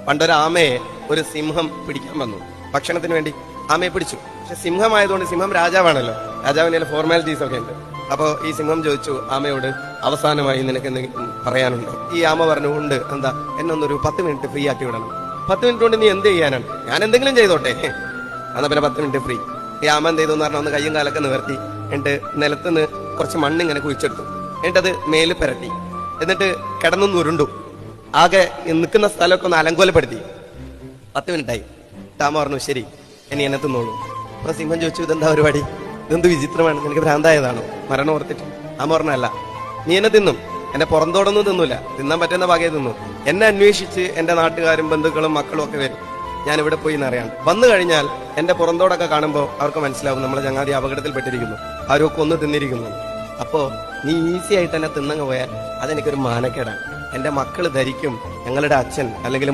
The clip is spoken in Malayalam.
പണ്ടൊരു ആമയെ ഒരു സിംഹം പിടിക്കാൻ വന്നു. ഭക്ഷണത്തിന് വേണ്ടി ആമയെ പിടിച്ചു. പക്ഷെ സിംഹമായതുകൊണ്ട് സിംഹം രാജാവാണല്ലോ, രാജാവിന്റെ ഫോർമാലിറ്റീസ് ഒക്കെ ഉണ്ട്. അപ്പോ ഈ സിംഹം ചോദിച്ചു ആമയോട്, അവസാനമായി നിനക്ക് എന്തെങ്കിലും പറയാനുണ്ടോ? ഈ ആമ പറഞ്ഞു, ഉണ്ട്. എന്താ? എന്നൊന്നൊരു 10 മിനിറ്റ് ഫ്രീ ആക്കി വിടണം. 10 മിനിറ്റ് കൊണ്ട് നീ എന്ത് ചെയ്യാനാണ്? ഞാൻ എന്തെങ്കിലും ചെയ്തോട്ടെ. എന്നാ പിന്നെ 10 മിനിറ്റ് ഫ്രീ. ഈ ആമ എന്ത് ചെയ്തു എന്ന് പറഞ്ഞാൽ ഒന്ന് കയ്യും കാലൊക്കെ നിവർത്തി, എന്നിട്ട് നിലത്തുനിന്ന് കുറച്ച് മണ്ണ് ഇങ്ങനെ കുഴിച്ചെടുത്തു. എന്നിട്ടത് മേല് പുരട്ടി, എന്നിട്ട് കിടന്നൊന്ന് ഉരുണ്ടു. ആകെ നിൽക്കുന്ന സ്ഥലമൊക്കെ ഒന്ന് അലങ്കോലപ്പെടുത്തി. 10 മിനിറ്റായി. ആമ പറഞ്ഞു, ശരി, ഇനി എന്നെ തിന്നോളൂ. അപ്പൊ സിംഹം ചോദിച്ചു, ഇതെന്താ പരിപാടി? ഇതെന്ത് വിചിത്രമാണ്, നിനക്ക് ഭ്രാന്തായതാണോ? മരണം ഓർത്തിട്ട്? ആമ പറഞ്ഞല്ല, നീ എന്നെ തിന്നും, എന്റെ പുറന്തോടൊന്നും തിന്നൂല, തിന്നാൻ പറ്റുന്ന ഭാഗേ തിന്നു. എന്നെ അന്വേഷിച്ച് എന്റെ നാട്ടുകാരും ബന്ധുക്കളും മക്കളും ഒക്കെ വരും. ഞാൻ ഇവിടെ പോയി എന്നറിയാം. വന്നു കഴിഞ്ഞാൽ എന്റെ പുറന്തോടൊക്കെ കാണുമ്പോൾ അവർക്ക് മനസ്സിലാവും നമ്മളെ ചങ്ങാതി അപകടത്തിൽപ്പെട്ടിരിക്കുന്നു, ആരൊക്കെ ഒന്ന് തിന്നിരിക്കുന്നു. അപ്പോ നീ ഈസി ആയിട്ട് എന്നെ തിന്നങ്ങ് പോയാൽ അതെനിക്കൊരു മാനക്കേടാണ്. എന്റെ മക്കള് ധരിക്കും ഞങ്ങളുടെ അച്ഛൻ അല്ലെങ്കിൽ